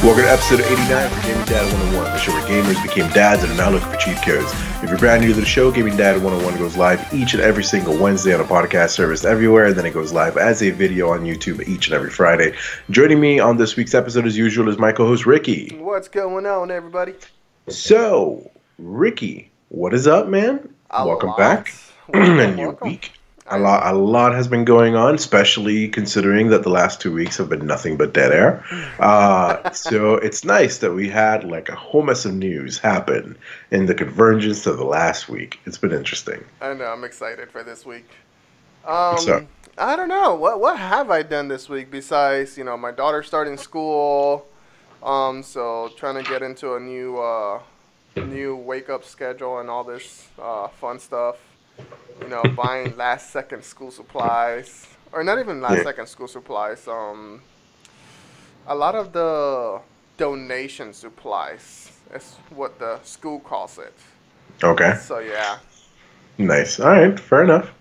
Welcome to episode 89 for Gaming Dad 101, the show where gamers became dads and are now looking for cheat codes. If you're brand new to the show, Gaming Dad 101 goes live each and every single Wednesday on a podcast service everywhere, and then it goes live as a video on YouTube each and every Friday. Joining me on this week's episode, as usual, is my co-host Ricky. What's going on, everybody? So, Ricky, what is up, man? Welcome back. A new week. A lot has been going on, especially considering that the last 2 weeks have been nothing but dead air. So it's nice that we had like a whole mess of news happen in the convergence of the last week. It's been interesting. I know. I'm excited for this week. I don't know. What have I done this week besides, my daughter starting school. So trying to get into a new wake up schedule and all this fun stuff. Buying last second school supplies, or not even last second school supplies. A lot of the donation supplies is what the school calls it. Okay. So yeah. Nice. All right. Fair enough.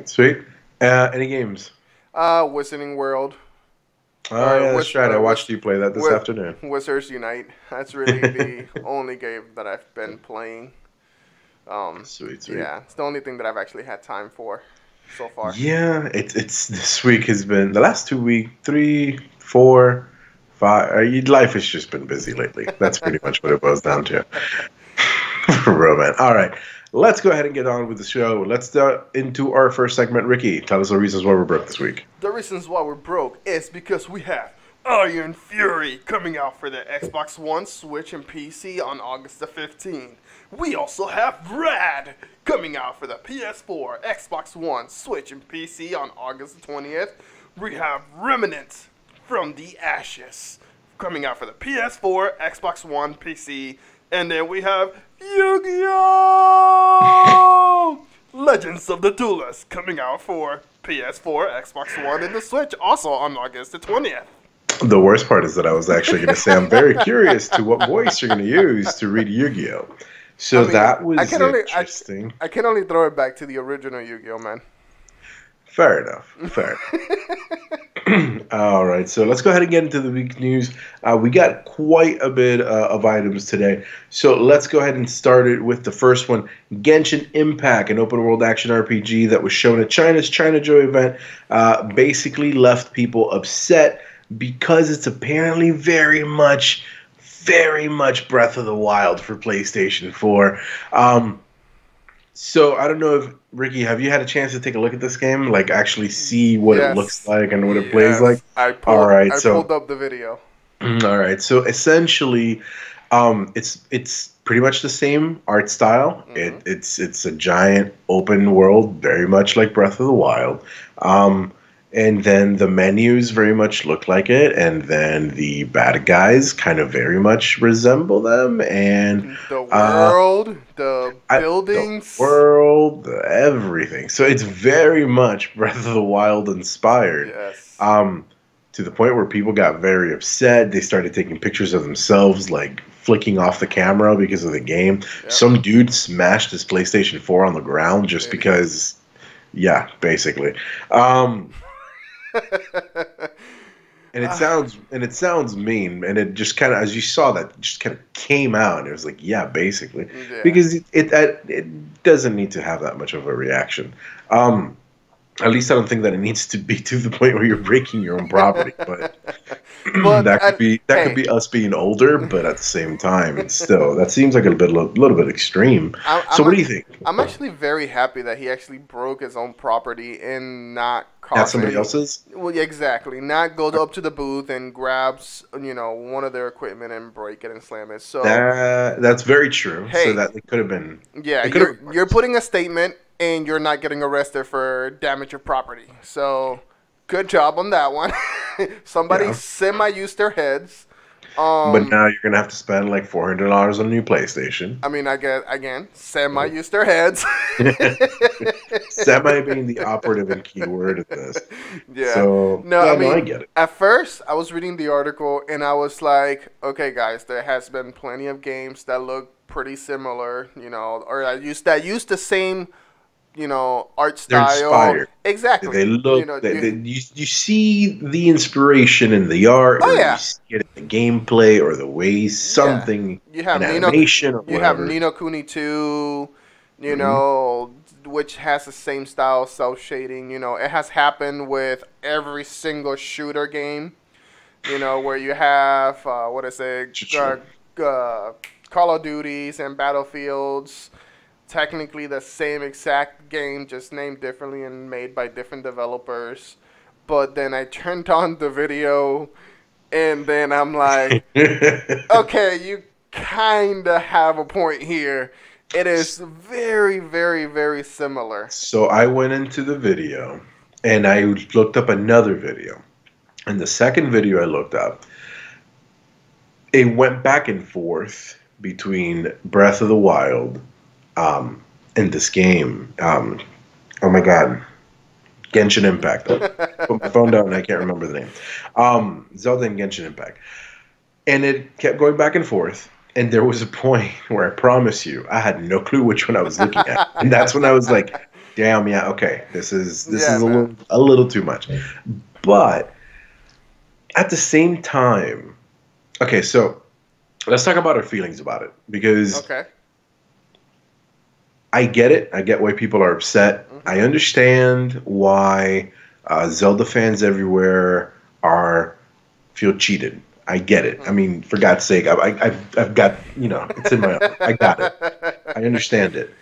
Sweet. Any games? Wizarding World. Oh yeah, that's right. I watched you play that this afternoon. Wizards Unite. That's really the only game that I've been playing. Sweet. Yeah, it's the only thing that I've actually had time for so far. Yeah, it's this week has been the last 2 weeks, 3, 4, 5. Life has just been busy lately. That's pretty much what it boils down to. For real, man. All right, let's go ahead and get on with the show. Let's into our first segment. Ricky, tell us the reasons why we're broke this week. The reasons why we're broke is because we have Iron Fury coming out for the Xbox One, Switch, and PC on August the 15th. We also have Rad coming out for the PS4, Xbox One, Switch, and PC on August the 20th. We have Remnant from the Ashes coming out for the PS4, Xbox One, PC. And then we have Yu-Gi-Oh! Legends of the Duelist coming out for PS4, Xbox One, and the Switch also on August the 20th. The worst part is that I was actually going to say I'm very curious to what voice you're going to use to read Yu-Gi-Oh! So that was interesting. I can only throw it back to the original Yu-Gi-Oh, man. Fair enough. All right, so let's go ahead and get into the week's news. We got quite a bit of items today. So let's go ahead and start it with the first one. Genshin Impact, an open-world action RPG that was shown at China's China Joy event, basically left people upset because it's apparently very much Breath of the Wild for PlayStation 4. So I don't know if, Ricky, have you had a chance to take a look at this game? Like actually see what it looks like and what it plays like? I pulled up the video. All right. So essentially, it's pretty much the same art style. Mm-hmm. It's a giant open world, very much like Breath of the Wild. And then the menus very much look like it, and then the bad guys kind of very much resemble them, and the world, the buildings, everything. So it's very much Breath of the Wild inspired. Yes. To the point where people got very upset. They started taking pictures of themselves, like flicking off the camera because of the game. Yep. Some dude smashed his PlayStation 4 on the ground just because. Yeah, basically. And it sounds mean, and it just kind of, as you saw that, just kind of came out, and it was like, yeah, basically, because it doesn't need to have that much of a reaction. At least I don't think that it needs to be to the point where you're breaking your own property, but that could be us being older, but at the same time, it's still, that seems like a little bit extreme. What do you think? I'm actually very happy that he actually broke his own property and not causing somebody else's. Well, yeah, exactly. Not go up to the booth and grabs one of their equipment and break it and slam it. So that's very true. Hey, so that it could have been. Yeah, you're putting a statement. And you're not getting arrested for damage of property. So, good job on that one. Somebody semi-used their heads. But now you're going to have to spend like $400 on a new PlayStation. I mean, I guess, again, semi-used their heads. Semi being the operative and key word of this. Yeah. So, I get it. At first, I was reading the article, and I was like, okay, guys, there has been plenty of games that look pretty similar, or that use the same art They're style. inspired. Exactly. They look. You see the inspiration in the art, Oh or you yeah, see it in the gameplay, or the way yeah. something You have in animation or You have whatever. Nino Kuni 2, Hmm. which has the same style, cell shading. It has happened with every single shooter game. Where you have what is it, True. Call of Duties and Battlefields. Technically the same exact game, just named differently and made by different developers. But then I turned on the video, and then I'm like, okay, you kinda have a point here. It is very, very, very similar. So I went into the video and I looked up another video. And the second video I looked up, it went back and forth between Breath of the Wild and this game. Oh my God, Genshin Impact. I put my phone down and I can't remember the name. Zelda and Genshin Impact. And it kept going back and forth. And there was a point where I promise you, I had no clue which one I was looking at. And that's when I was like, damn, yeah, okay, this is Yeah, man. a little too much. But at the same time, okay, so let's talk about our feelings about it because Okay. I get it. I get why people are upset. I Mhm. understand why Zelda fans everywhere are feel cheated. I get it. I Mhm. mean, for God's sake, I've got, it's in my own. I got it. I understand it.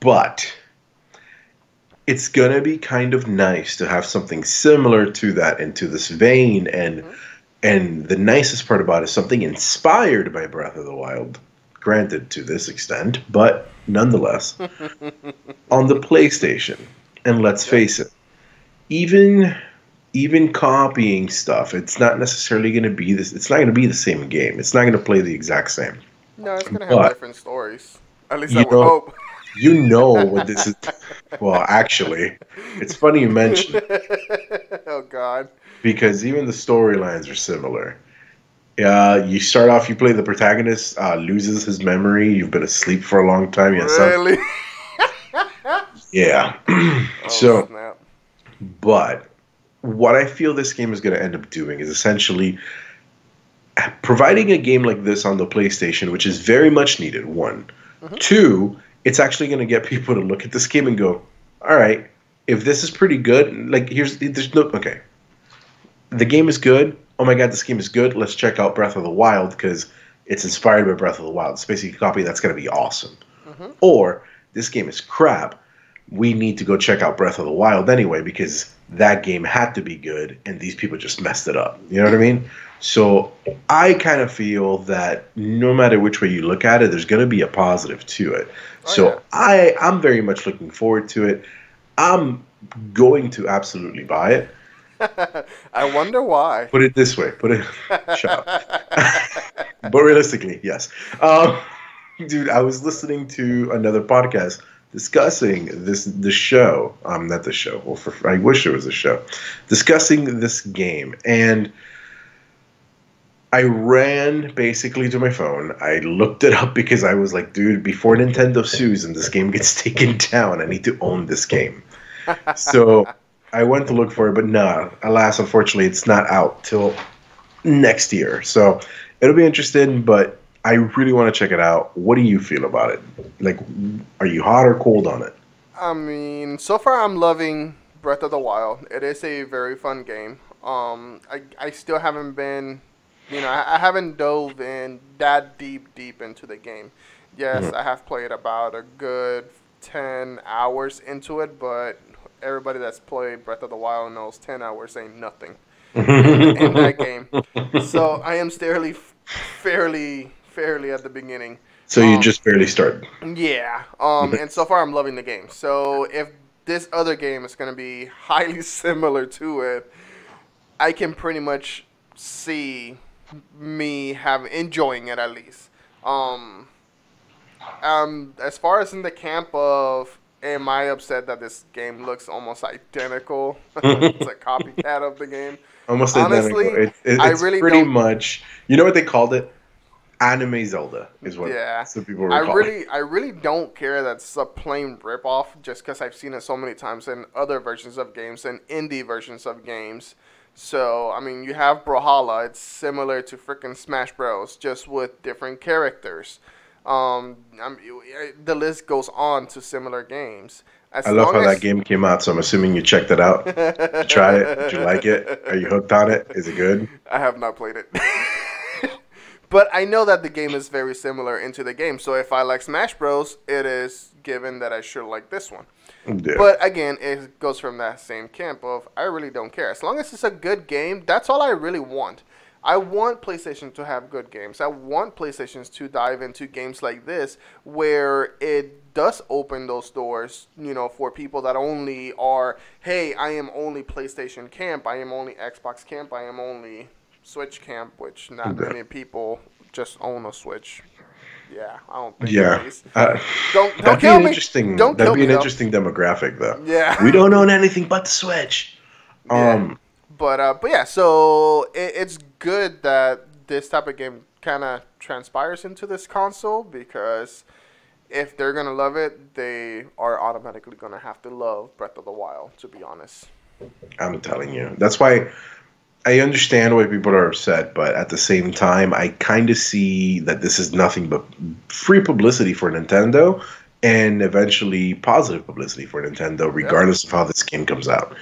But it's gonna be kind of nice to have something similar to that into this vein, and Mhm. and the nicest part about it is something inspired by Breath of the Wild, granted to this extent, but nonetheless on the PlayStation. And let's Yep. face it, even even copying stuff, it's not necessarily going to be this. It's not going to be the same game. It's not going to play the exact same. No, it's gonna have But different stories. At least I you would know, hope. what this is. Well, actually, it's funny you mention it Oh God. because even the storylines are similar. You start off, you play the protagonist, loses his memory. You've been asleep for a long time. Yeah, some. Really? Yeah. Oh So, snap. but what I feel this game is going to end up doing is essentially providing a game like this on the PlayStation, which is very much needed. One, Mhm. two, it's actually going to get people to look at this game and go, "All right, if this is pretty good, like there's no okay, the game is good. Oh my God, this game is good. Let's check out Breath of the Wild because it's inspired by Breath of the Wild. It's basically a copy that's going to be awesome." Mhm. Or this game is crap. We need to go check out Breath of the Wild anyway because that game had to be good and these people just messed it up. You know what I mean? So I kind of feel that no matter which way you look at it, there's going to be a positive to it. Oh yeah. So I'm very much looking forward to it. I'm going to absolutely buy it. I wonder why. Put it this way. Put it. Shut up. But realistically, yes. Um, Dude, I was listening to another podcast discussing the show. Not the show. Well, I wish it was a show. Discussing this game, and I ran basically to my phone. I looked it up because I was like, dude, before Nintendo sues and this game gets taken down, I need to own this game. So I went to look for it, but nah, alas, unfortunately, it's not out till next year. So it'll be interesting, but I really want to check it out. What do you feel about it? Like, are you hot or cold on it? I mean, so far I'm loving Breath of the Wild. It is a very fun game. I still haven't been, I haven't dove in that deep into the game. Yes, I have played about a good 10 hours into it, but everybody that's played Breath of the Wild knows 10 hours ain't nothing in that game. So I am fairly at the beginning. So you Um, just barely started. yeah. And so Nice. far I'm loving the game. So if this other game is gonna be highly similar to it, I can pretty much see me have enjoying it at least. Um, as far as in the camp of, am I upset that this game looks almost identical? It's a copycat of the game. Almost identical. Honestly, I It's really pretty don't. much. You know what they called it? Anime Zelda is what Yeah, some people were calling. I really don't care that's a plain ripoff just because I've seen it so many times in other versions of games and indie versions of games. So, I mean, you have Brawlhalla. It's similar to freaking Smash Bros, just with different characters. The list goes on to similar games. I As love long how that as game came out, so I'm assuming you checked it out. Did you try it? Did you like it? Are you hooked on it? Is it good? I have not played it. But I know that the game is very similar into the game. So if I like Smash Bros, it is given that I should like this one. Yeah. But again, it goes from that same camp of I really don't care. As long as it's a good game, that's all I really want. I want PlayStation to have good games. I want PlayStations to dive into games like this where it does open those doors, for people that only are, hey, I am only PlayStation camp, I am only Xbox camp, I am only Switch camp, which not many people just own a Switch. Yeah, I don't think. Yeah, don't that'd kill be an me. interesting. Don't That'd kill be me an though. interesting demographic, though. Yeah, we don't own anything but the Switch. Yeah. But yeah, so it's good that this type of game kind of transpires into this console because if they're gonna love it, they are automatically gonna have to love Breath of the Wild. To be honest, I'm telling you, that's why. I understand why people are upset, but at the same time, I kind of see that this is nothing but free publicity for Nintendo and eventually positive publicity for Nintendo, regardless of how this game comes out.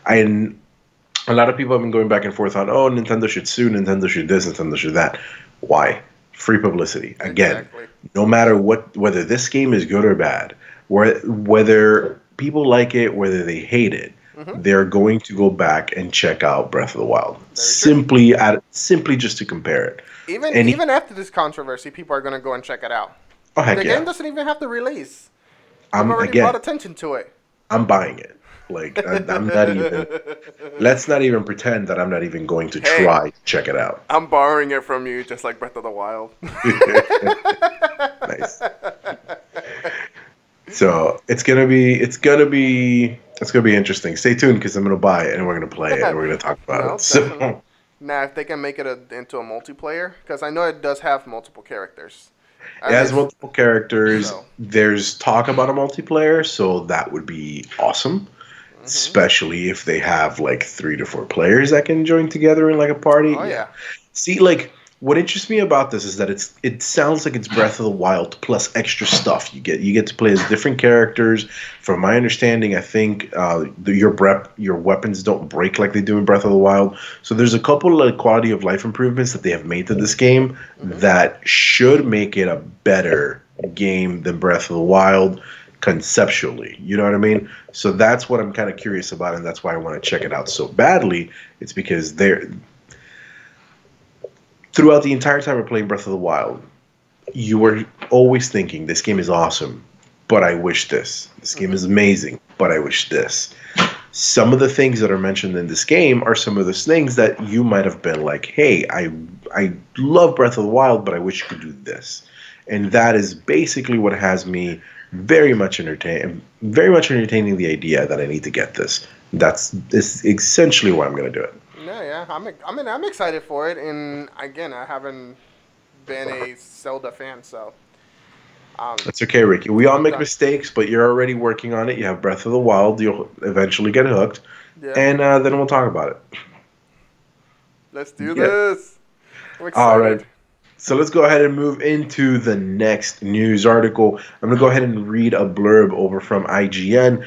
A lot of people have been going back and forth on, oh, Nintendo should sue, Nintendo should this, Nintendo should that. Why? Free publicity. Again, no matter whether this game is good or bad, whether people like it, whether they hate it, they're going to go back and check out Breath of the Wild simply just to compare it. Even after this controversy, people are going to go and check it out. Oh heck the yeah! game doesn't even have to release. I've already brought attention to it. I'm buying it. Like I'm not even. Let's not even pretend that I'm not even going to try to check it out. I'm borrowing it from you, just like Breath of the Wild. Nice. So it's gonna be interesting. Stay tuned because I'm gonna buy it and we're gonna play it and we're gonna talk about it. So, now, if they can make it into a multiplayer, because I know it does have multiple characters. It has multiple characters. So. There's talk about a multiplayer, so that would be awesome. Especially if they have like 3 to 4 players that can join together in like a party. Oh yeah. See, like what interests me about this is that it sounds like it's Breath of the Wild plus extra stuff. You get to play as different characters. From my understanding, I think your weapons don't break like they do in Breath of the Wild. So there's a couple of quality of life improvements that they have made to this game that should make it a better game than Breath of the Wild conceptually. You know what I mean? So that's what I'm kind of curious about, and that's why I want to check it out so badly. It's because throughout the entire time we're playing Breath of the Wild, you were always thinking, this game is awesome, but I wish this. This game is amazing, but I wish this. Some of the things that are mentioned in this game are some of those things that you might have been like, hey, I love Breath of the Wild, but I wish you could do this. And that is basically what has me very much entertaining the idea that I need to get this. That's essentially why I'm going to do it. Yeah. I'm excited for it, and again, I haven't been a Zelda fan, so. That's okay, Ricky. We all make mistakes, but you're already working on it. You have Breath of the Wild. You'll eventually get hooked, and then we'll talk about it. Let's do this. I'm excited. All right. So let's go ahead and move into the next news article. I'm going to go ahead and read a blurb over from IGN.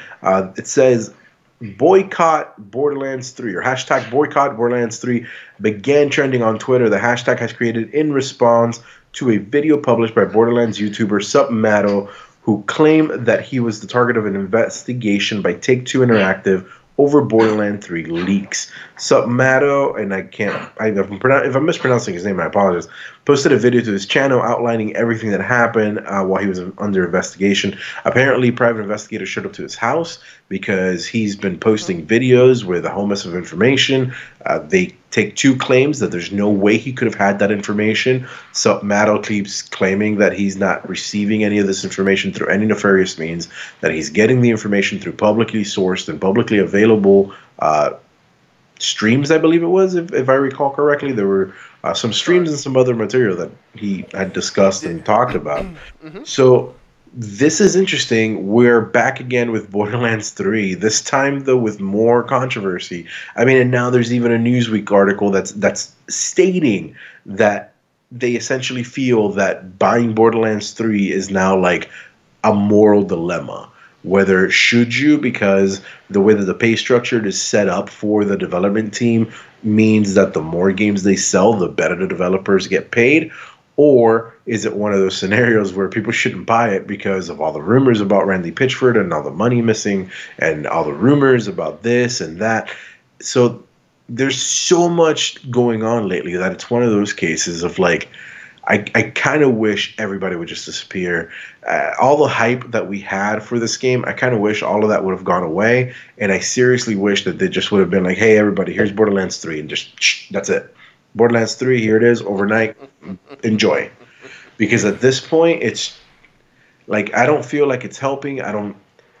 It says, Boycott Borderlands 3, or hashtag Boycott Borderlands 3 began trending on Twitter. The hashtag has created in response to a video published by Borderlands YouTuber Submato, who claimed that he was the target of an investigation by Take-Two Interactive over Borderlands 3 leaks. Submato, and if I'm mispronouncing his name, I apologize, posted a video to his channel outlining everything that happened while he was under investigation. Apparently, private investigators showed up to his house because he's been posting videos with a whole mess of information. Take-Two claims that there's no way he could have had that information. Submato keeps claiming that he's not receiving any of this information through any nefarious means, that he's getting the information through publicly sourced and publicly available streams, I believe it was, if I recall correctly. There were some streams and some other material that he had discussed Yeah. and talked about. Mm-hmm. So this is interesting. We're back again with Borderlands 3. This time though with more controversy. I mean, and now there's even a Newsweek article that's stating that they essentially feel that buying Borderlands 3 is now like a moral dilemma. Whether should you, because the way that the pay structure is set up for the development team means that the more games they sell, the better the developers get paid, or is it one of those scenarios where people shouldn't buy it because of all the rumors about Randy Pitchford and all the money missing and all the rumors about this and that? So there's so much going on lately that it's one of those cases of like, I kind of wish everybody would just disappear. All the hype that we had for this game, I kind of wish all of that would have gone away. And I seriously wish that they just would have been like, hey, everybody, here's Borderlands 3. And just, that's it. Borderlands 3, here it is, overnight. Enjoy. Because at this point, it's like, I don't feel like it's helping. I don't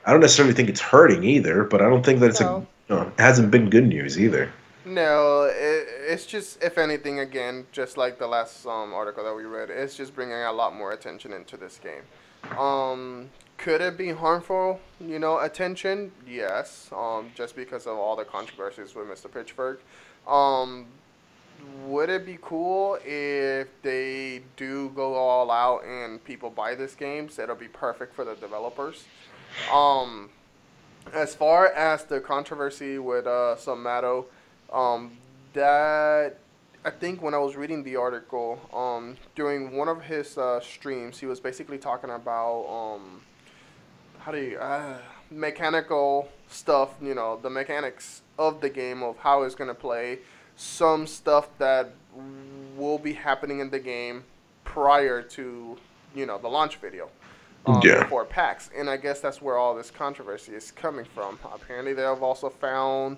necessarily think it's hurting either, but I don't think that it hasn't been good news either. No, it's just, if anything, again, just like the last article that we read, it's just bringing a lot more attention into this game. Could it be harmful, attention? Yes, just because of all the controversies with Mr. Pitchford. Would it be cool if they do go all out and people buy this game? So it'll be perfect for the developers. Um, as far as the controversy with Mato, that I think when I was reading the article, during one of his streams, he was basically talking about how do you mechanical stuff, the mechanics of the game, of how it's gonna play, some stuff that will be happening in the game prior to the launch video. Before PAX, and I guess that's where all this controversy is coming from. Apparently, they have also found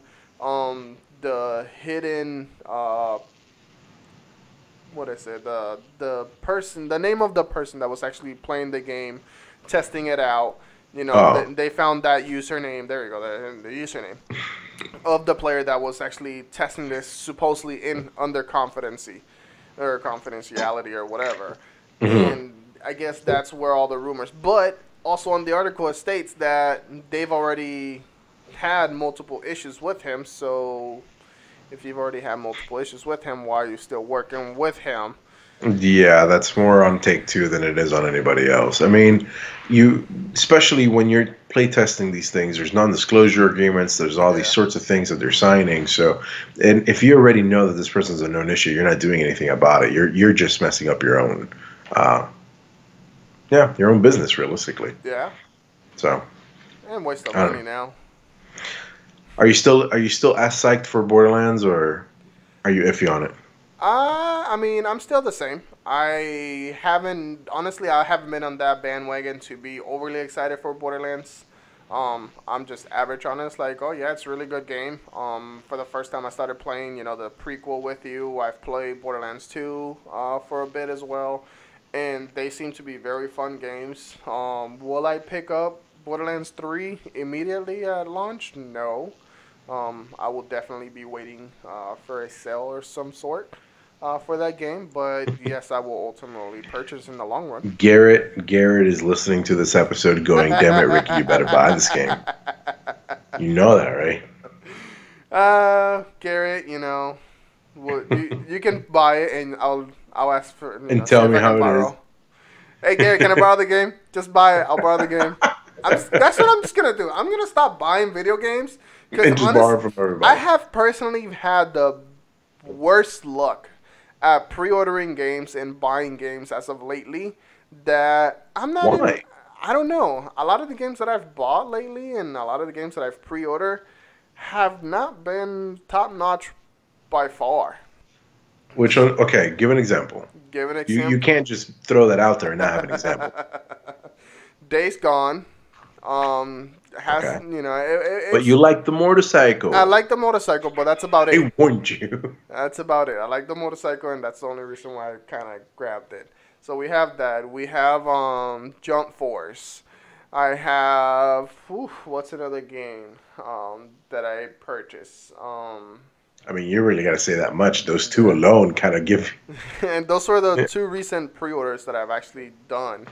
the hidden what is it, the name of the person that was actually playing the game, testing it out. They found that username. There you go, the username of the player that was actually testing this, supposedly in under confidency or confidentiality or whatever. And I guess that's where all the rumors. But also on the article, it states that they've already had multiple issues with him. So if you've already had multiple issues with him, why are you still working with him? Yeah, that's more on Take-Two than it is on anybody else. I mean, especially when you're playtesting these things, there's non-disclosure agreements, there's all these sorts of things that they're signing. So, and if you already know that this person's a known issue, you're not doing anything about it. You're just messing up your own, your own business, realistically. Yeah. So. And waste of money now. Are you still as psyched for Borderlands, or are you iffy on it? I mean, I'm still the same. I haven't been on that bandwagon to be overly excited for Borderlands. I'm just average on it. It's like, oh yeah, it's a really good game. For the first time I started playing, the prequel with you. I've played Borderlands 2 for a bit as well, and they seem to be very fun games. Will I pick up Borderlands 3 immediately at launch? No. I will definitely be waiting for a sale or some sort for that game, but yes, I will ultimately purchase in the long run. Garrett is listening to this episode going, damn it, Ricky, you better buy this game. You know that, right? Garrett, you can buy it, and I'll ask for and tell me how it is. Hey Garrett, can I borrow the game? Just buy it. I'll borrow the game. That's what I'm just gonna do. I'm gonna stop buying video games and just borrow from everybody. I have personally had the worst luck at pre-ordering games and buying games as of lately. That I'm not. Why? I don't know. A lot of the games that I've bought lately and a lot of the games that I've pre-ordered have not been top notch by far. Which one? Okay, give an example. Give an example. You can't just throw that out there and not have an example. Days Gone. But you like the motorcycle. I like the motorcycle, but that's about it. I warned you. That's about it. I like the motorcycle, and that's the only reason why I kind of grabbed it. So we have that. We have Jump Force. I have what's another game that I purchased? I mean, you really got to say that much. Those two alone kind of give. And those were the two recent pre-orders that I've actually done.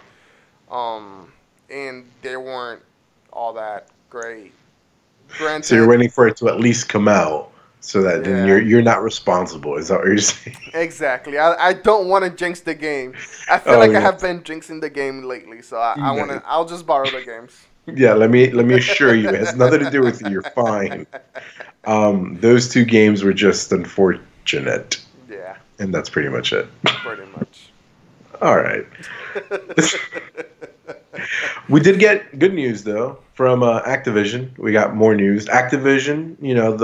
And they weren't all that great. So you're Granted, waiting for it to at least come out, so that then yeah, you're not responsible. Is that what you're saying? exactly. I don't want to jinx the game. I feel Oh like I yeah. have been jinxing the game lately, so I want to. I'll just borrow the games. Yeah, let me assure you, it has nothing to do with you. You're fine. Those two games were just unfortunate, Yeah, and that's pretty much it. pretty much. All right. We did get good news though from Activision. We got more news. Activision,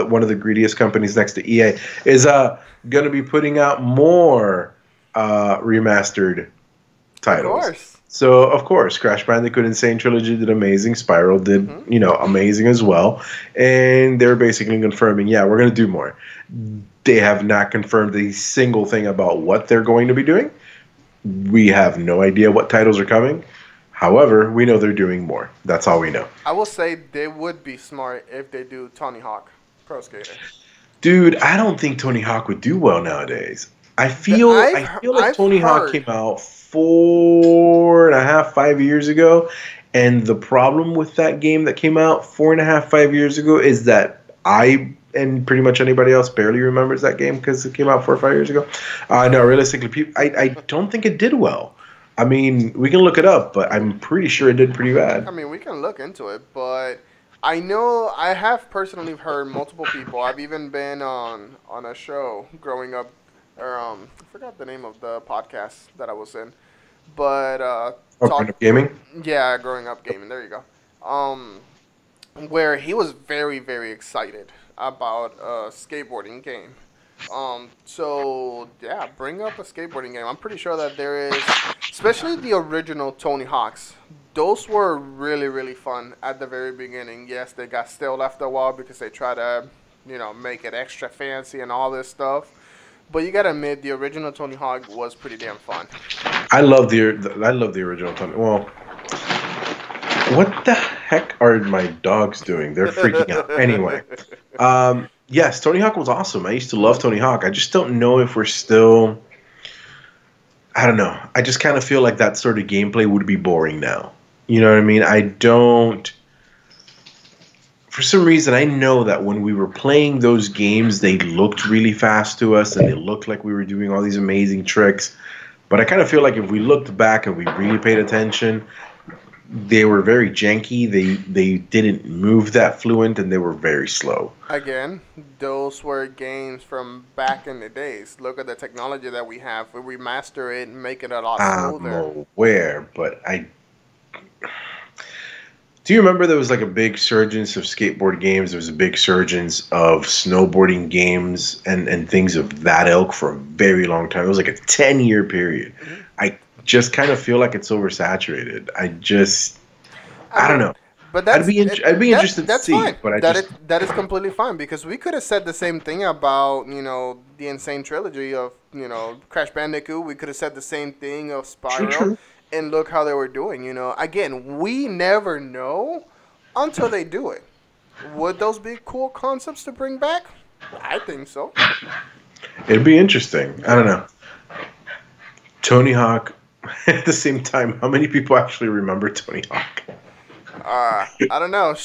one of the greediest companies next to EA, is going to be putting out more remastered Of titles. course. So of course, Crash Bandicoot Insane Trilogy did amazing. Spiral did, amazing as well. And they're basically confirming, yeah, we're going to do more. They have not confirmed a single thing about what they're going to be doing. We have no idea what titles are coming. However, we know they're doing more. That's all we know. I will say they would be smart if they do Tony Hawk Pro Skater. Dude, I don't think Tony Hawk would do well nowadays. I feel like Tony Hawk came out 4.5, 5 years ago, and the problem with that game that came out 4.5, 5 years ago is that I and pretty much anybody else barely remembers that game because it came out 4 or 5 years ago. No, realistically, I don't think it did well. I mean, we can look it up, but I'm pretty sure it did pretty bad. I mean, we can look into it, but I know I have personally heard multiple people. I've even been on a show growing up, or I forgot the name of the podcast that I was in, but Growing Up Gaming. Yeah, growing up gaming. There you go. Where he was very, very excited about a skateboarding game. So yeah, bring up a skateboarding game. I'm pretty sure that there is, especially the original Tony Hawks. Those were really, really fun at the very beginning. Yes, they got stale after a while because they try to, make it extra fancy and all this stuff. But you gotta admit, the original Tony Hawk was pretty damn fun. I love the original Tony. Well, what the heck are my dogs doing? They're freaking out. Anyway, yes, Tony Hawk was awesome. I used to love Tony Hawk. I just don't know if we're still. I don't know. I just kind of feel like that sort of gameplay would be boring now. You know what I mean? I don't. For some reason, I know that when we were playing those games, they looked really fast to us, and they looked like we were doing all these amazing tricks. But I kind of feel like if we looked back and we really paid attention, they were very janky. They didn't move that fluent, and they were very slow. Again, those were games from back in the days. Look at the technology that we have. We remaster it and make it a lot smoother. I'm aware, but do you remember there was like a big surgence of skateboard games? There was a big surgence of snowboarding games and things of that ilk for a very long time. It was like a 10-year period. Mm-hmm. I just kind of feel like it's oversaturated. I don't know. But I'd be interested to see. Fine. But that is completely fine because we could have said the same thing about the Insane Trilogy of Crash Bandicoot. We could have said the same thing of Spiral. True. And look how they were doing, Again, we never know until they do it. Would those be cool concepts to bring back? I think so. It'd be interesting. I don't know. Tony Hawk, at the same time, how many people actually remember Tony Hawk? I don't know. A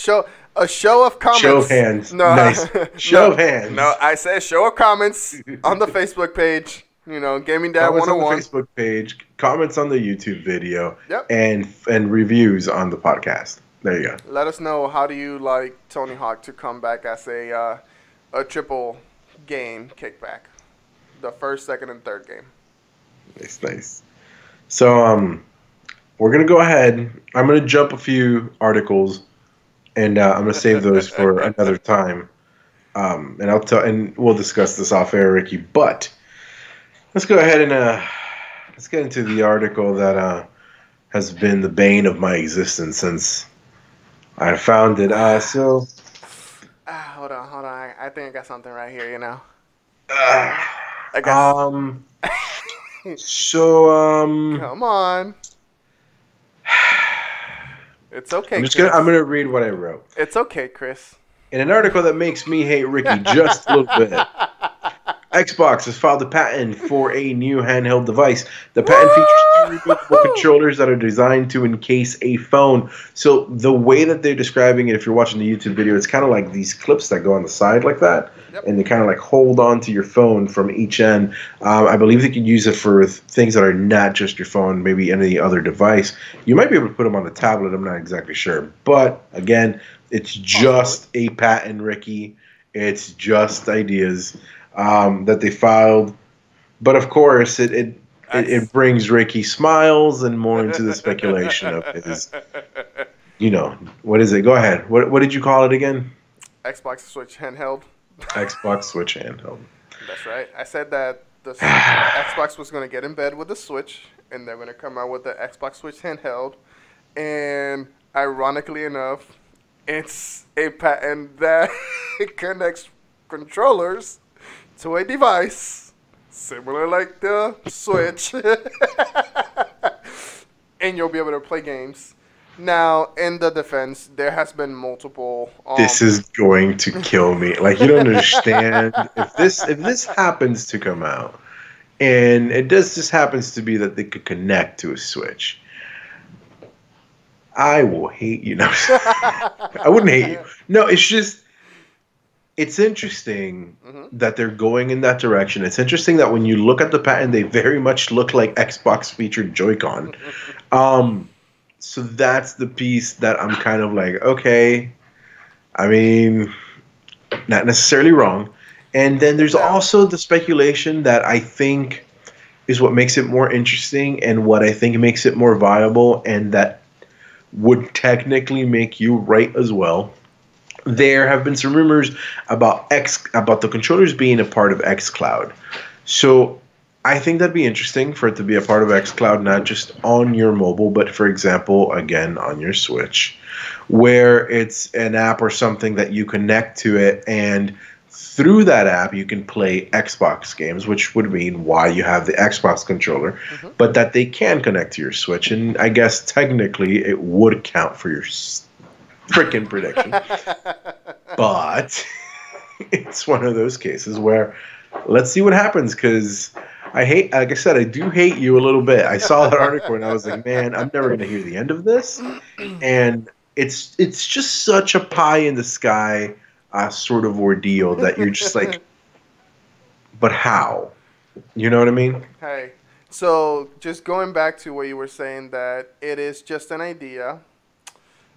show of comments. Show of hands. No, nice. Show of hands. No, I said show of comments on the Facebook page. Gaming Dad 101. On the Facebook page, comments on the YouTube video, yep. and reviews on the podcast. There you go. Let us know, how do you like Tony Hawk to come back as a triple game kickback? The first, second, and third game. Nice. So we're gonna go ahead. I'm gonna jump a few articles, and I'm gonna save those for another time. And we'll discuss this off air, Ricky. But let's go ahead and let's get into the article that has been the bane of my existence since I found it. Hold on. I think I got something right here. I guess. Come on. It's okay. I'm gonna read what I wrote. It's okay, Chris. in an article that makes me hate Ricky just a little bit. Xbox has filed a patent for a new handheld device. The patent features two removable controllers that are designed to encase a phone. So the way that they're describing it, if you're watching the YouTube video, it's kind of like these clips that go on the side like that, and they kind of like hold on to your phone from each end. I believe they could use it for things that are not just your phone, maybe any other device. You might be able to put them on a tablet. I'm not exactly sure. But again, it's just a patent, Ricky. It's just ideas. That they filed, but of course it brings Ricky smiles and more into the speculation of his, what is it? Go ahead. What did you call it again? Xbox Switch handheld. Xbox Switch handheld. That's right. I said that the Xbox was going to get in bed with the Switch, and they're going to come out with the Xbox Switch handheld, and ironically enough, it's a patent that connects controllers to a device similar like the Switch, and you'll be able to play games. Now, in the defense, there has been multiple. This is going to kill me. Like, you don't understand. If this happens to come out, and it just happens to be that they could connect to a Switch, I will hate you. No, I wouldn't hate you. No, it's just. It's interesting that they're going in that direction. It's interesting that when you look at the patent, they very much look like Xbox featured Joy-Con. So that's the piece that I'm kind of like, okay. I mean, not necessarily wrong. And then there's also the speculation that I think is what makes it more interesting and what I think makes it more viable and that would technically make you right as well. There have been some rumors about the controllers being a part of xCloud. So I think that'd be interesting for it to be a part of xCloud, not just on your mobile, but for example, again, on your Switch, where it's an app or something that you connect to it, and through that app you can play Xbox games, which would mean why you have the Xbox controller, but that they can connect to your Switch. And I guess technically it would count for your freaking prediction. But it's one of those cases where let's see what happens, because like I said, I do hate you a little bit. I saw that article and I was like, man, I'm never going to hear the end of this. And it's just such a pie in the sky sort of ordeal that you're just like, but how? You know what I mean? Hey, so just going back to what you were saying, that it is just an idea.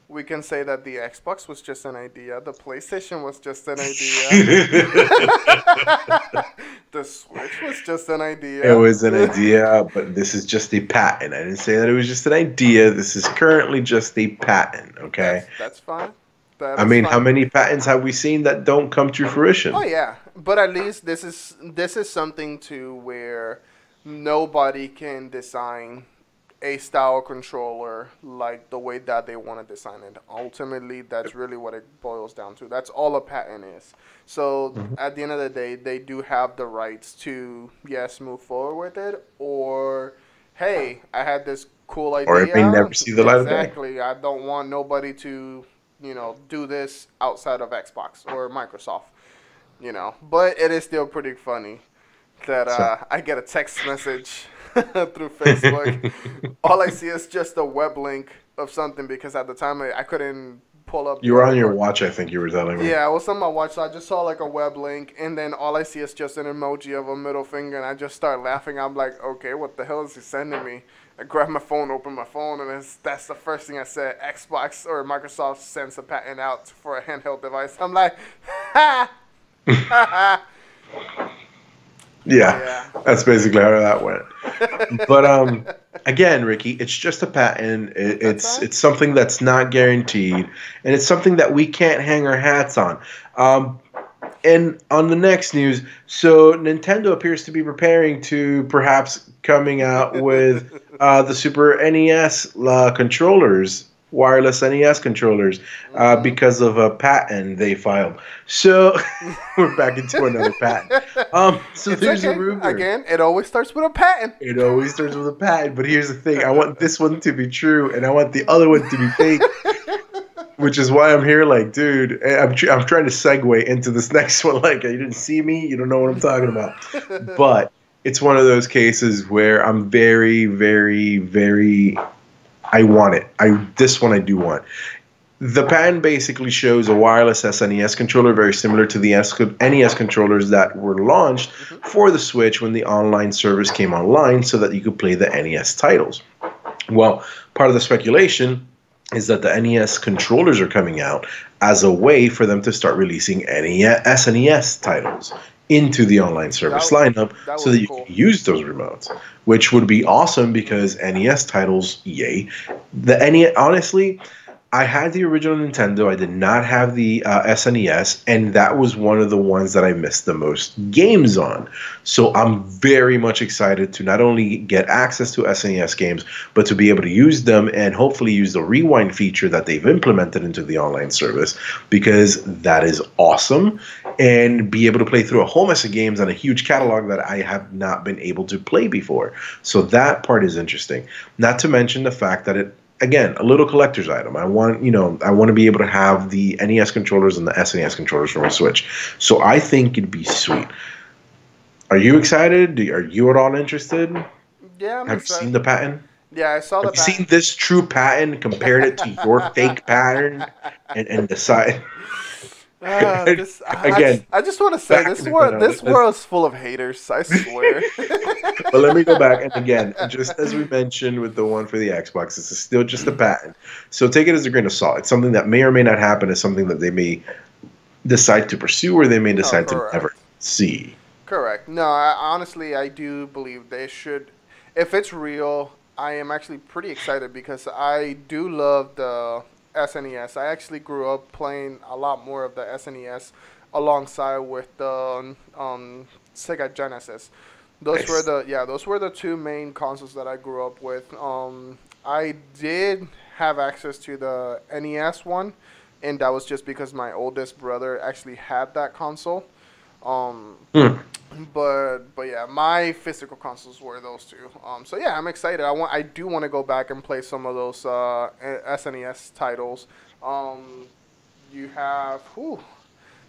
We can say that the Xbox was just an idea. The PlayStation was just an idea. The Switch was just an idea. It was an idea, but this is just a patent. I didn't say that it was just an idea. This is currently just a patent, okay? That's fine. I mean, how many patents have we seen that don't come to fruition? Oh, yeah. But at least this is something to where nobody can design a style controller like the way that they want to design it. Ultimately, that's really what it boils down to. That's all a patent is. So at the end of the day, they do have the rights to, yes, move forward with it, or, hey, I had this cool idea. Or it may never see the light of day. Exactly. I don't want nobody to, do this outside of Xbox or Microsoft, But it is still pretty funny that I get a text message through Facebook. All I see is just a web link of something, because at the time I couldn't pull up. You were on your watch, I think you were telling me. Yeah, I was on my watch, so I just saw like a web link, and then all I see is just an emoji of a middle finger, and I just start laughing. I'm like, okay, what the hell is he sending me? I grab my phone, open my phone, and that's the first thing I said. Xbox or Microsoft sends a patent out for a handheld device. I'm like, ha! Yeah, that's basically how that went. But again, Ricky, it's just a patent. It's something that's not guaranteed, and it's something that we can't hang our hats on. And on the next news, so Nintendo appears to be preparing to perhaps coming out with the Super NES controllers, wireless NES controllers, because of a patent they filed. So we're back into another patent. So there's a rumor. Again, it always starts with a patent. It always starts with a patent. But here's the thing. I want this one to be true, and I want the other one to be fake. which is why I'm here. Like, dude, I'm trying to segue into this next one. Like, you didn't see me, you don't know what I'm talking about. But it's one of those cases where I'm very, very, very. I want it. This one I do want. The patent basically shows a wireless SNES controller very similar to the NES controllers that were launched for the Switch when the online service came online so that you could play the NES titles. Well, part of the speculation is that the NES controllers are coming out as a way for them to start releasing SNES titles into the online service lineup so that you can use those remotes, which would be awesome because NES titles, yay. The NES, honestly, I had the original Nintendo. I did not have the SNES, and that was one of the ones that I missed the most games on. So I'm very much excited to not only get access to SNES games, but to be able to use them and hopefully use the rewind feature that they've implemented into the online service, because that is awesome, and be able to play through a whole mess of games on a huge catalog that I have not been able to play before. So that part is interesting. Not to mention the fact that it, again, a little collector's item. I want to be able to have the NES controllers and the SNES controllers for my Switch. So I think it'd be sweet. Are you excited? Are you at all interested? Yeah, I'm Have excited. you seen the patent? Yeah, I saw the patent. Have you seen this true patent, compared it to your fake pattern, and decide? Again, I just want to say this world's full of haters. I swear. But let me go back, and again, just as we mentioned with the one for the Xbox, this is still just a patent. So take it as a grain of salt. It's something that may or may not happen. It's something that they may decide to pursue, or they may decide to never see. Correct. No, honestly, I do believe they should. If it's real, I am actually pretty excited because I do love the SNES. I actually grew up playing a lot more of the SNES alongside with the Sega Genesis. Those were the two main consoles that I grew up with. I did have access to the NES one, and that was just because my oldest brother actually had that console. But yeah, my physical consoles were those two. So yeah, I'm excited. I do want to go back and play some of those SNES titles. You have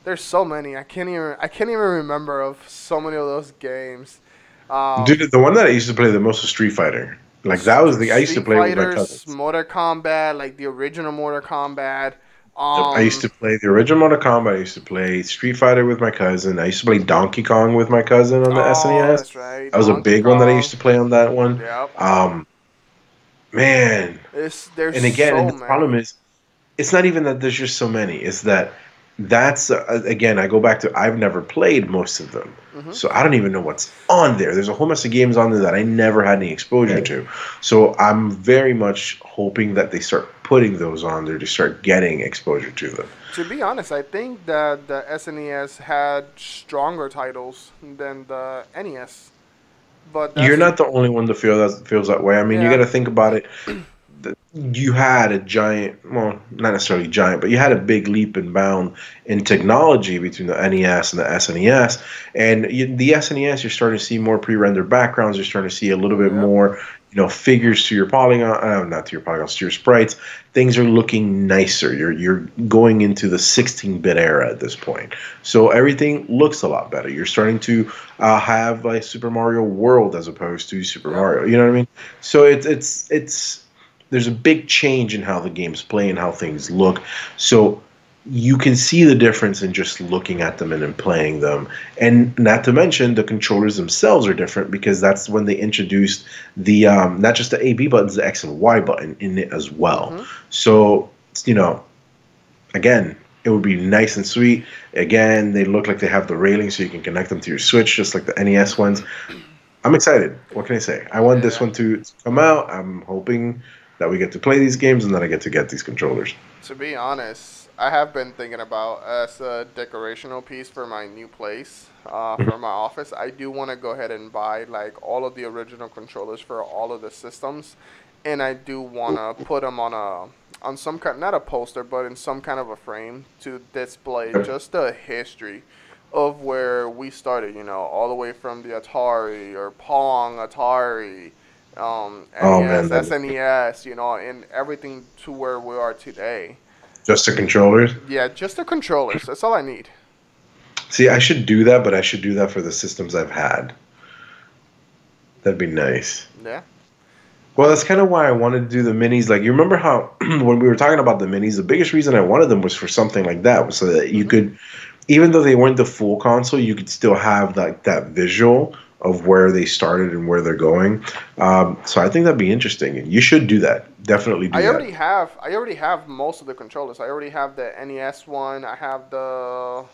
there's so many. I can't even remember of so many of those games. Dude, the one that I used to play the most was Street Fighter. Like that was I used to play with my cousins. Mortal Kombat, like the original Mortal Kombat. I used to play the original Mortal Kombat. I used to play Street Fighter with my cousin. I used to play Donkey Kong with my cousin on the SNES. That's right. That was a big one that I used to play on that one. Yep. Man. And again, the problem is, it's not even that there's just so many. It's that again, I go back to I've never played most of them. So I don't even know what's on there. There's a whole mess of games on there that I never had any exposure to. So I'm very much hoping that they start putting those on there to start getting exposure to them. To be honest, I think that the SNES had stronger titles than the NES. But you're not the only one that feels that way. I mean, you got to think about it. You had a giant, well, not necessarily giant, but you had a big leap and bound in technology between the NES and the SNES. And the SNES, you're starting to see more pre-rendered backgrounds. You're starting to see a little bit more, figures to your polygon, not to your polygons, to your sprites. Things are looking nicer. You're going into the 16-bit era at this point, so everything looks a lot better. You're starting to have like Super Mario World as opposed to Super Mario. You know what I mean? So it's there's a big change in how the games play and how things look. So you can see the difference in just looking at them and then playing them. And not to mention, the controllers themselves are different because that's when they introduced the not just the A, B buttons, the X and Y button in it as well. So, again, it would be nice and sweet. Again, they look like they have the railing so you can connect them to your Switch just like the NES ones. I'm excited. What can I say? I want this one to come out. I'm hoping that we get to play these games and that I get to get these controllers. To be honest, I have been thinking about as a decorational piece for my new place, for my office. I do want to go ahead and buy like all of the original controllers for all of the systems, and I do want to put them on some kind, not a poster, but in some kind of a frame to display just the history of where we started. All the way from the Atari or Pong, Atari. NES, SNES, and everything to where we are today. Just the controllers? Yeah, just the controllers. That's all I need. See, I should do that, but I should do that for the systems I've had. That'd be nice. Yeah. Well, that's kind of why I wanted to do the minis. Like, you remember how when we were talking about the minis, the biggest reason I wanted them was for something like that, was so that you could, even though they weren't the full console, you could still have like that visual of where they started and where they're going. So I think that'd be interesting. You should do that. Definitely do that. I already have most of the controllers. I already have the NES one. I have the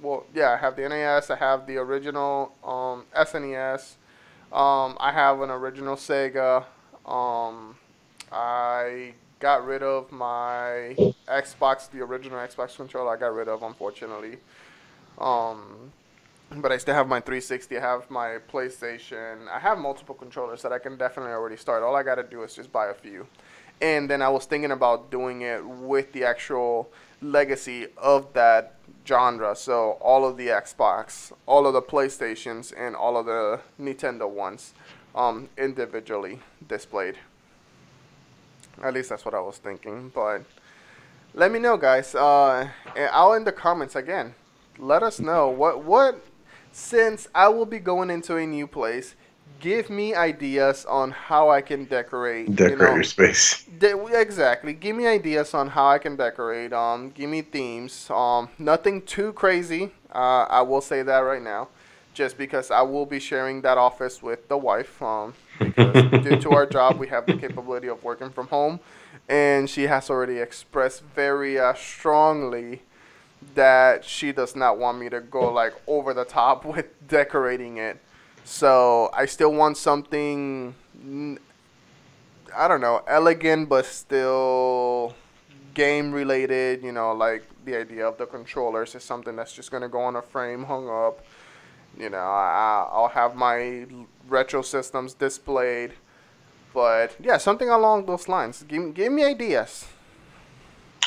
I have the NES. I have the original SNES. I have an original Sega. I got rid of my Xbox, the original Xbox controller. I got rid of, unfortunately. Um, but I still have my 360. I have my PlayStation. I have multiple controllers that I can definitely already start. All I got to do is just buy a few. And then I was thinking about doing it with the actual legacy of that genre. So all of the Xbox, all of the PlayStations, and all of the Nintendo ones individually displayed. At least that's what I was thinking. But let me know, guys. And I'll in the comments again. Let us know what since I will be going into a new place. Give me ideas on how I can decorate. Decorate your space. Exactly. Give me ideas on how I can decorate. Give me themes. Nothing too crazy. I will say that right now, just because I will be sharing that office with the wife. Because due to our job, we have the capability of working from home, and she has already expressed very strongly that she does not want me to go like over the top with decorating it. So I still want something, I don't know, elegant but still game related. Like the idea of the controllers is something that's just gonna go on a frame, hung up. I'll have my retro systems displayed. But yeah, something along those lines. Give me ideas.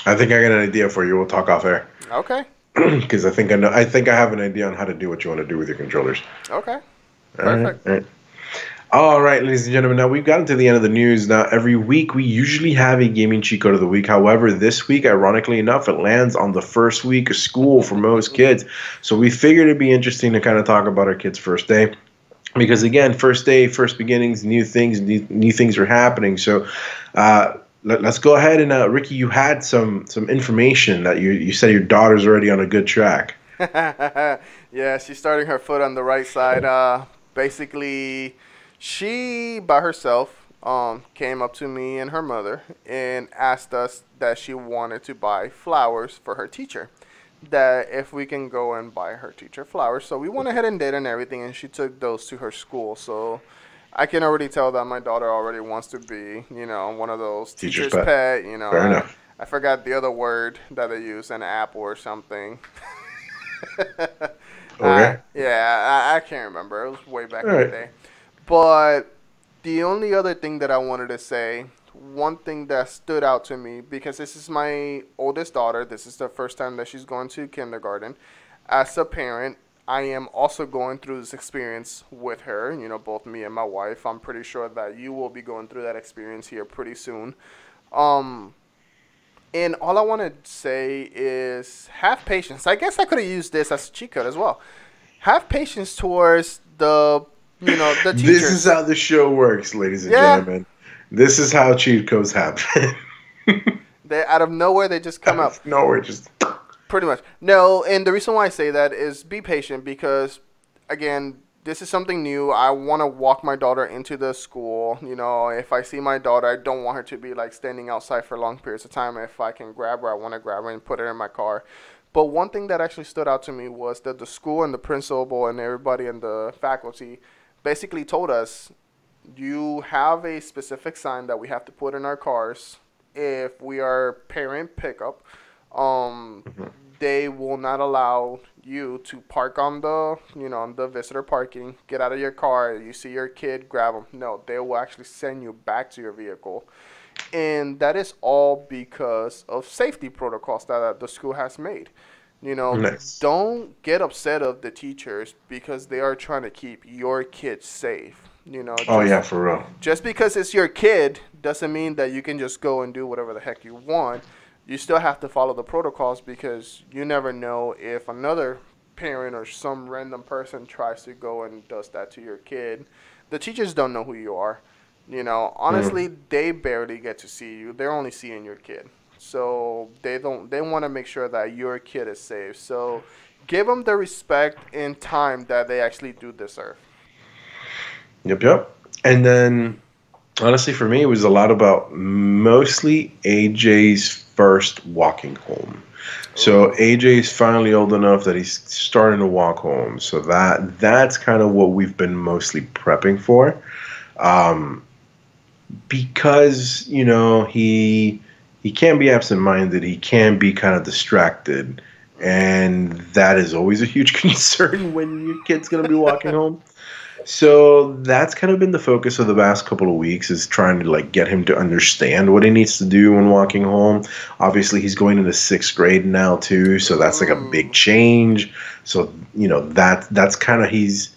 I think I got an idea for you. We'll talk off air. Okay. Because I think I know. I think I have an idea on how to do what you want to do with your controllers. Okay. Perfect. All right. All right, ladies and gentlemen. Now we've gotten to the end of the news. Now every week we usually have a gaming cheat code of the week. However, this week, ironically enough, it lands on the first week of school for most kids. So we figured it'd be interesting to kind of talk about our kids' first day. Because again, first day, first beginnings, new things are happening. So let's go ahead and Ricky, you had some information that you said your daughter's already on a good track. Yeah, she's starting her foot on the right side. Basically, she by herself came up to me and her mother and asked us that she wanted to buy flowers for her teacher. That if we can go and buy her teacher flowers. So we went ahead and did and everything, and she took those to her school. So I can already tell that my daughter already wants to be, one of those teacher's pet. Fair enough. I forgot the other word that they use, an apple or something. Okay. I can't remember. It was way back in the day. But the only other thing that I wanted to say, one thing that stood out to me, because this is my oldest daughter, this is the first time that she's going to kindergarten. As a parent, I am also going through this experience with her, both me and my wife. I'm pretty sure that you will be going through that experience here pretty soon. And all I want to say is have patience. I guess I could have used this as a cheat code as well. Have patience towards the teachers. This is how the show works, ladies and gentlemen. This is how cheat codes happen. They out of nowhere, they just come up. Nowhere, just pretty much. No, and the reason why I say that is be patient because, again, this is something new. I want to walk my daughter into the school. If I see my daughter, I don't want her to be like standing outside for long periods of time. If I can grab her, I want to grab her and put her in my car. But one thing that actually stood out to me was that the school and the principal and everybody in the faculty basically told us, you have a specific sign that we have to put in our cars if we are parent pickup. They will not allow you to park on the visitor parking, get out of your car, you see your kid, grab them. No, they will actually send you back to your vehicle. And that is all because of safety protocols that the school has made. Nice. Don't get upset of the teachers because they are trying to keep your kids safe. For real. Just because it's your kid doesn't mean that you can just go and do whatever the heck you want. you still have to follow the protocols because you never know if another parent or some random person tries to go and does that to your kid. The teachers don't know who you are. Honestly, they barely get to see you. They're only seeing your kid. So they don't. They want to make sure that your kid is safe. So give them the respect and time that they actually do deserve. Yep, yep. And then, honestly, for me, it was a lot about mostly AJ's first walking home. So Ooh. AJ's finally old enough that he's starting to walk home. So that's kind of what we've been mostly prepping for. Um, because he can be absent-minded, he can be kind of distracted, and that is always a huge concern when your kid's going to be walking home. So that's kind of been the focus of the past couple of weeks, is trying to like get him to understand what he needs to do when walking home. Obviously, he's going into sixth grade now too, so that's like a big Ooh. change. So that's kind of he's.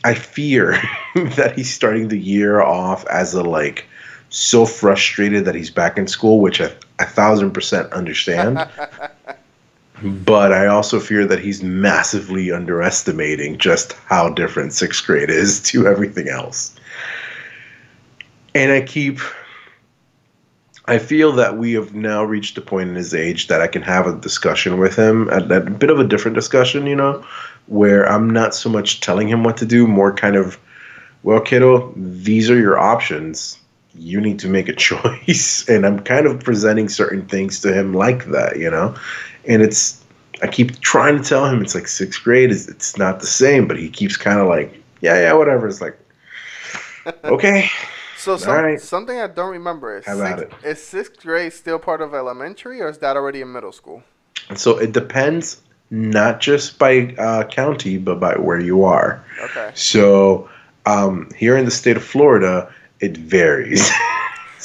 I fear that he's starting the year off as a like so frustrated that he's back in school, which I 1,000% understand. But I also fear that he's massively underestimating just how different sixth grade is to everything else. And I feel that we have now reached a point in his age that I can have a discussion with him, a bit of a different discussion, where I'm not so much telling him what to do, more kind of, well, kiddo, these are your options. You need to make a choice. And I'm kind of presenting certain things to him like that, And I keep trying to tell him it's like sixth grade, it's not the same, but he keeps kind of like, yeah, whatever. It's like, okay. So All right. something I don't remember is How about it? Is sixth grade still part of elementary or is that already in middle school? So it depends not just by county, but by where you are. Okay. So here in the state of Florida, it varies.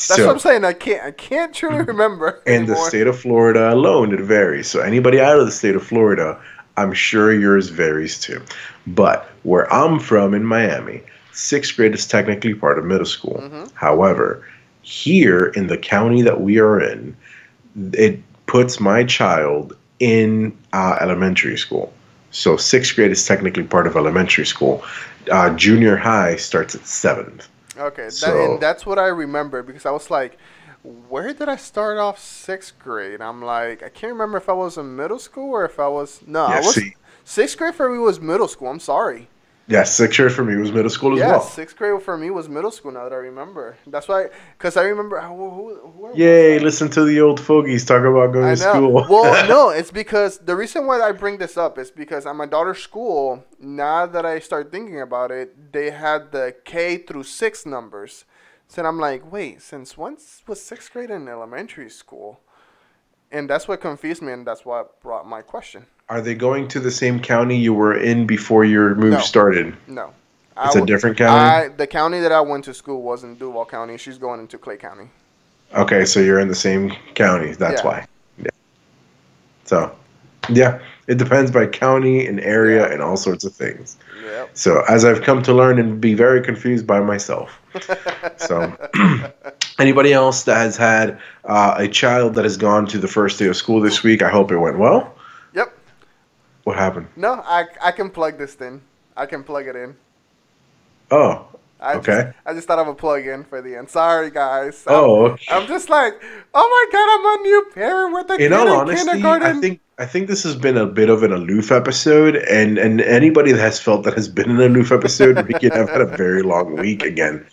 That's what I'm saying. I can't truly remember In the anymore. state of Florida alone, it varies. So anybody out of the state of Florida, I'm sure yours varies too. But where I'm from in Miami, sixth grade is technically part of middle school. Mm-hmm. However, here in the county that we are in, it puts my child in elementary school. So sixth grade is technically part of elementary school. Junior high starts at seventh. Okay, So that's what I remember because I was like, where did I start off sixth grade? I'm like, I can't remember if I was in middle school or if I was no, I yeah, was see, sixth grade for me was middle school. I'm sorry. yeah, sixth grade for me was middle school as Yeah, well. sixth grade for me was middle school. Now that I remember, that's why, because I remember where was Yay, I? listen to the old fogies talk about going I to know. school. Well, no, it's because the reason why I bring this up is because at my daughter's school, now that I start thinking about it, they had the K through 6 numbers. So I'm like, wait, since when was sixth grade in elementary school? And that's what confused me, and that's what brought my question. Are they going to the same county you were in before your move No, started? no. It's a different county? The county that I went to school was in Duval County. She's going into Clay County. Okay, so you're in the same county. That's Yeah, why. Yeah. So, yeah, it depends by county and area yeah, and all sorts of things. yep. So, as I've come to learn and be very confused by myself. So, anybody else that has had a child that has gone to the first day of school this week, I hope it went well. Yep. What happened? No, I can plug this thing. I can plug it in. Oh, I just okay. I just thought of a plug in for the end. Sorry guys. Oh, okay. I'm just like, oh my god, I'm a new parent with a In kid all in honesty, kindergarten. I think this has been a bit of an aloof episode, and anybody that has felt that has been an aloof episode, Ricky and I've had a very long week again.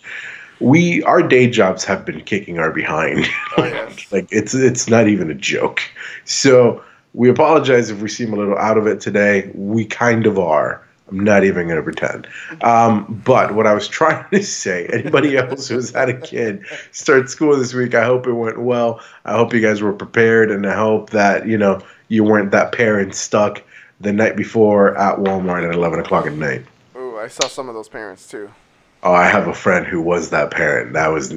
Our day jobs have been kicking our behind. Oh yes. Like it's not even a joke. So we apologize if we seem a little out of it today. We kind of are. I'm not even going to pretend. But what I was trying to say, anybody else who's had a kid start school this week, I hope it went well. I hope you guys were prepared, and I hope that you weren't that parent stuck the night before at Walmart at 11 o'clock at night. Ooh, I saw some of those parents too. Oh, I have a friend who was that parent. That was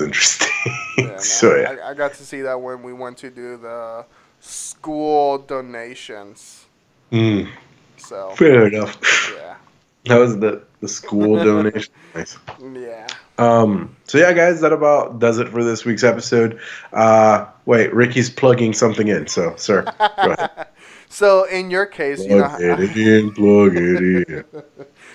interesting. Yeah, So no, yeah. I got to see that when we went to do the school donations. Mm, So fair enough. yeah. That was the school donation. Nice. Yeah. So yeah, guys, that about does it for this week's episode. Wait, Ricky's plugging something in. So, sir, go ahead. So in your case, Plug it in, plug it in.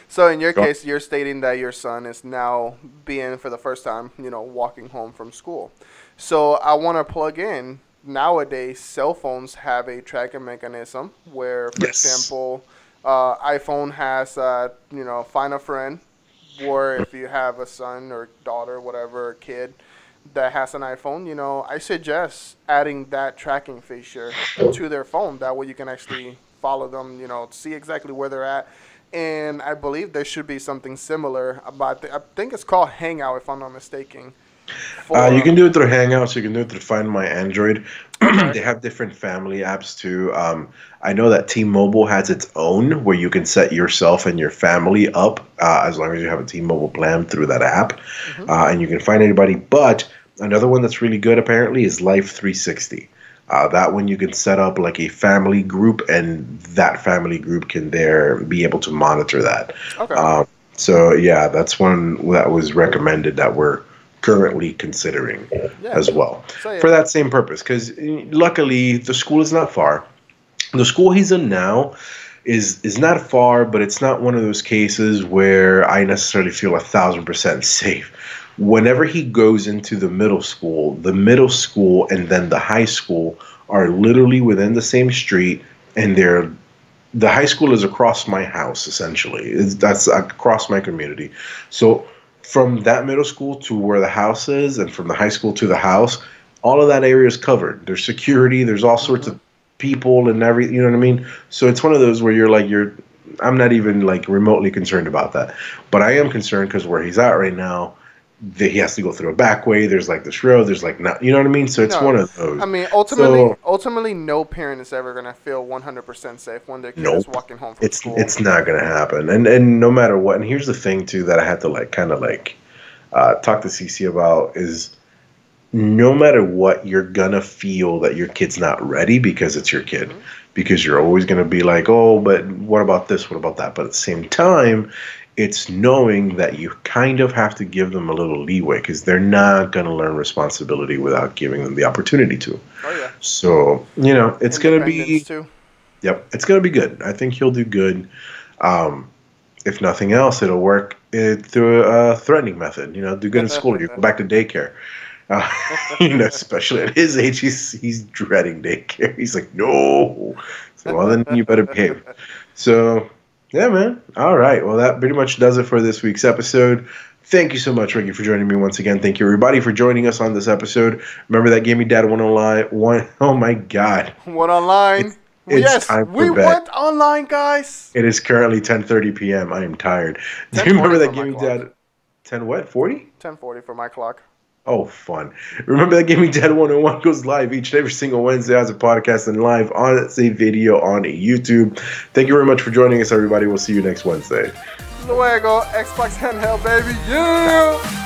So in your case, you're stating that your son is now being for the first time, walking home from school. So I want to plug in. Nowadays, cell phones have a tracking mechanism where, for example, iPhone has, find a friend, or if you have a son or daughter, whatever, kid that has an iPhone, I suggest adding that tracking feature to their phone. That way you can actually follow them, see exactly where they're at. And I believe there should be something similar about, I think it's called Hangout, if I'm not mistaken. You can do it through Hangouts. You can do it through Find My Android. Okay. They have different family apps too. I know that T-Mobile has its own where you can set yourself and your family up as long as you have a T-Mobile plan through that app, and you can find anybody. But another one that's really good apparently is Life 360. That one you can set up like a family group, and that family group can there be able to monitor that. Okay. So yeah, that's one that was recommended that we're currently considering as well for that same purpose, because luckily the school is not far. The school he's in now is not far, but it's not one of those cases where I necessarily feel 1,000% safe. Whenever he goes into the middle school and then the high school are literally within the same street, and the high school is across my house essentially. That's across my community. So from that middle school to where the house is, and from the high school to the house, all of that area is covered. There's security. There's all sorts of people and everything. You know what I mean? So it's one of those where I'm not even like remotely concerned about that. But I am concerned because where he's at right now, he has to go through a back way. There's like this road. There's like not, you know what I mean? So it's one of those. I mean, ultimately, no parent is ever gonna feel 100% safe when their kid is walking home from school. It's not gonna happen. And no matter what. And here's the thing too that I had to talk to CC about is no matter what, you're gonna feel that your kid's not ready because it's your kid. Because you're always gonna be like, oh, but what about this? What about that? But at the same time, it's knowing that you kind of have to give them a little leeway because they're not going to learn responsibility without giving them the opportunity to. Oh, yeah. So, it's going to be... Too. Yep, it's going to be good. I think he'll do good. If nothing else, it'll work through a threatening method. Do good in school. You go back to daycare. Especially at his age, he's dreading daycare. He's like, no. So, well, then you better behave. So... yeah, man. All right. Well, that pretty much does it for this week's episode. Thank you so much, Ricky, for joining me once again. Thank you, everybody, for joining us on this episode. Remember that Gaming Dad went online. Oh, my God. Went online. It's time for we bed. Went online, guys. It is currently 10:30 p.m. I am tired. Do you remember that Gaming Dad? 10 what? 40? 10:40 for my clock. Oh, fun. Remember that Gaming Dad 101 goes live each and every single Wednesday as a podcast and live on a video on YouTube. Thank you very much for joining us, everybody. We'll see you next Wednesday. Luego, Xbox handheld, baby. Yeah!